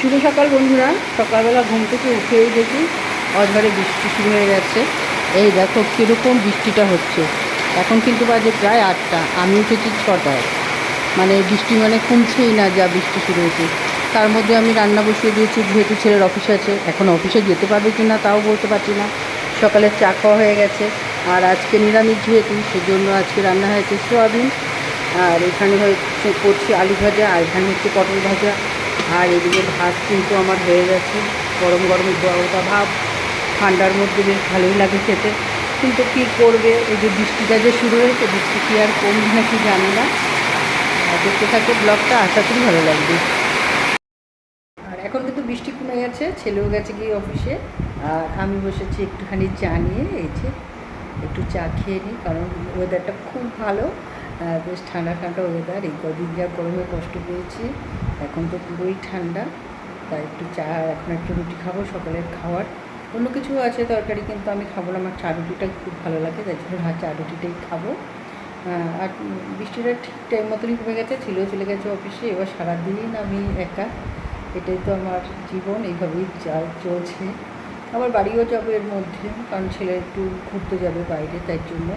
শুভ সকাল বন্ধুরা। সকালবেলা ঘুম থেকে উঠেই দেখি অঝরে বৃষ্টি শুরু হয়ে গেছে। এই দেখো কীরকম বৃষ্টিটা হচ্ছে। এখন কিন্তু বাজে প্রায় 8টা, আমি উঠেছি 6টায়। মানে বৃষ্টি মানে কমছেই না, যা বৃষ্টি শুরু হয়েছে। তার মধ্যে আমি রান্না বসিয়ে দিয়েছি, যেহেতু ছেলের অফিস আছে। এখন অফিসে যেতে পারবে কি না তাও বলতে পারছি না। সকালের চা খাওয়া হয়ে গেছে, আর আজকে নিরামিষ যেহেতু, সেজন্য আজকে রান্না হয়েছে সোয়াবিন। আর এখানে হচ্ছে করছি আলু ভাজা, আর এখানে হচ্ছে পটল ভাজা। আর এদিকে ভাত কিন্তু আমার হয়ে গেছে। গরম গরম ওটা ভাত ঠান্ডার মধ্যে বেশ ভালোই লাগে খেতে। কিন্তু কী করবে, এই যে বৃষ্টিটা যে শুরু হয়েছে, বৃষ্টি কি আর কমবে নাকি জানি না। আর দেখতে থাকো ব্লগটা, আশা করি ভালো লাগবে। আর এখন কিন্তু বৃষ্টি কমে গেছে, ছেলেও গেছে গিয়ে অফিসে। আর আমি বসেছি একটুখানি চা নিয়ে। এই যে একটু চা খেয়ে নিই, কারণ ওয়েদারটা খুব ভালো। বেশ ঠান্ডা ঠান্ডা ওয়েদার। এই কদিন যা গরমে কষ্ট পেয়েছি, এখন তো পুরোই ঠান্ডা। তাই একটু চা, এখন একটু রুটি খাবো সকালের খাওয়ার। অন্য কিছু আছে তরকারি, কিন্তু আমি খাবো না। আমার চা রুটিটা খুব ভালো লাগে, তাই জন্য চা রুটিটাই খাবো। আর বৃষ্টিটা ঠিক টাইম মতনই কমে গেছে, ছেলেও চলে গেছে অফিসে। এবার সারাদিন আমি একা, এটাই তো আমার জীবন, এইভাবেই যা চলছে। আবার বাড়িও যাবো এর মধ্যে, কারণ ছেলে একটু ঘুরতে যাবে বাইরে, তাই জন্য।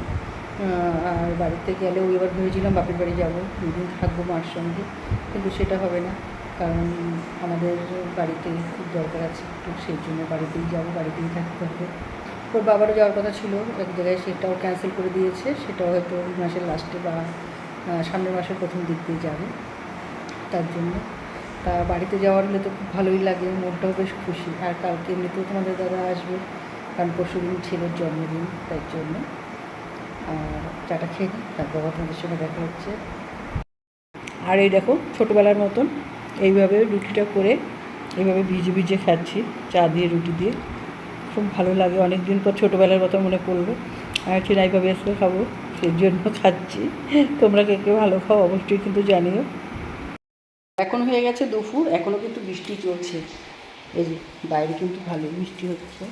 আর বাড়িতে গেলেও এবার ভেবেছিলাম বাপের বাড়ি যাবো, 2 দিন থাকবো মার সঙ্গে, কিন্তু সেটা হবে না। কারণ আমাদের বাড়িতে খুব দরকার আছে একটু, সেই জন্য বাড়িতেই যাবো, বাড়িতেই থাকতে হবে। ওর বাবারও যাওয়ার কথা ছিল এক জায়গায়, সেটাও ক্যান্সেল করে দিয়েছে। সেটাও হয়তো এই মাসের লাস্টে বা সামনের মাসের প্রথম দিক দিয়ে যাবে। তার জন্য তা বাড়িতে যাওয়ার হলে তো খুব ভালোই লাগে, মনটাও বেশ খুশি। আর কালকে এমনিতেও তোমাদের দাদা আসবে, কারণ পরশুদিন ছেলের জন্মদিন, তাই জন্য। আর চাটা খেয়ে নিই, তারপর আপনাদের সঙ্গে দেখা হচ্ছে। আর এই দেখো ছোটোবেলার মতন এইভাবে রুটিটা করে এইভাবে ভিজে ভিজে খাচ্ছি, চা দিয়ে রুটি দিয়ে। খুব ভালো লাগে, অনেক দিন পর ছোটোবেলার কথা মনে পড়লো। আর চিনাইভাবে আসলে খাবো, সেই জন্য খাচ্ছি। তোমরা কে কে ভালো খাও অবশ্যই কিন্তু জানিও। এখন হয়ে গেছে দুপুর, এখনও কিন্তু বৃষ্টি চলছে। এই যে বাইরে কিন্তু ভালোই বৃষ্টি হচ্ছে,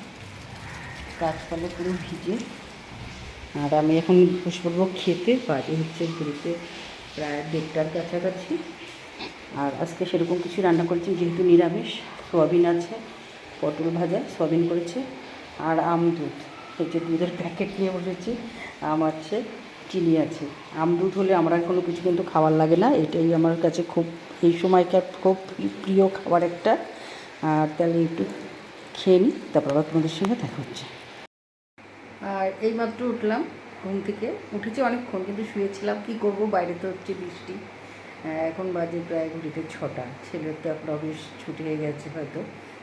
গাছপালা পুরো ভিজে। আর আমি এখন বসে পড়বো খেতে। বাজে হচ্ছে ঘুরতে প্রায় 1:30টার কাছাকাছি। আর আজকে সেরকম কিছু রান্না করেছি, যেহেতু নিরামিষ। সোয়াবিন আছে, পটল ভাজা, সোয়াবিন করেছে, আর আম দুধ। এই যে দুধের প্যাকেট নিয়ে বসেছি। আম আছে, চিনি আছে। আম দুধ হলে আমার আর কোনো কিছু কিন্তু খাবার লাগে না। এটাই আমার কাছে খুব এই সময়কার খুব প্রিয় খাবার একটা। আর তাহলে একটু খেয়ে নিই, তারপর আবার তোমাদের সঙ্গে দেখা হচ্ছে। আর এইমাত্র উঠলাম ঘুম থেকে। উঠেছি অনেকক্ষণ, কিন্তু শুয়েছিলাম, কী করবো, বাইরে তো হচ্ছে বৃষ্টি। এখন বাজে প্রায় ঘড়িতে 6টা। ছেলের তো এখন অফিস ছুটি হয়ে গেছে হয়তো,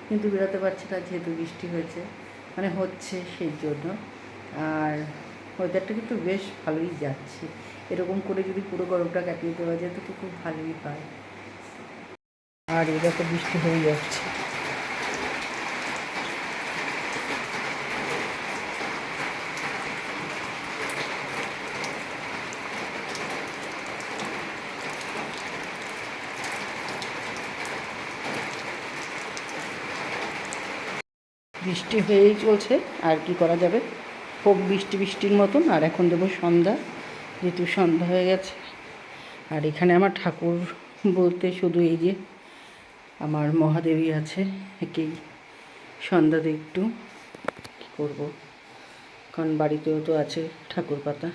কিন্তু বেরোতে পারছে না, যেহেতু বৃষ্টি হয়েছে, মানে হচ্ছে, সেই জন্য। আর ওয়েদারটা কিন্তু বেশ ভালোই যাচ্ছে। এরকম করে যদি পুরো গরমটা কাটিয়ে দেওয়া যায় তো খুব ভালোই হয়। আর এটা তো বৃষ্টি হয়ে যাচ্ছে। বৃষ্টি হয়েই চলছে, আর কি করা যাবে, হোক বৃষ্টি বৃষ্টির মতন। আর এখন দেবো সন্ধ্যা, যেহেতু সন্ধ্যা হয়ে গেছে। আর এখানে আমার ঠাকুর বলতে শুধু এই যে আমার মহাদেবী আছে, একেই সন্ধ্যা দিয়ে একটু কী করবো, কারণ বাড়িতেও তো আছে ঠাকুর পাতা।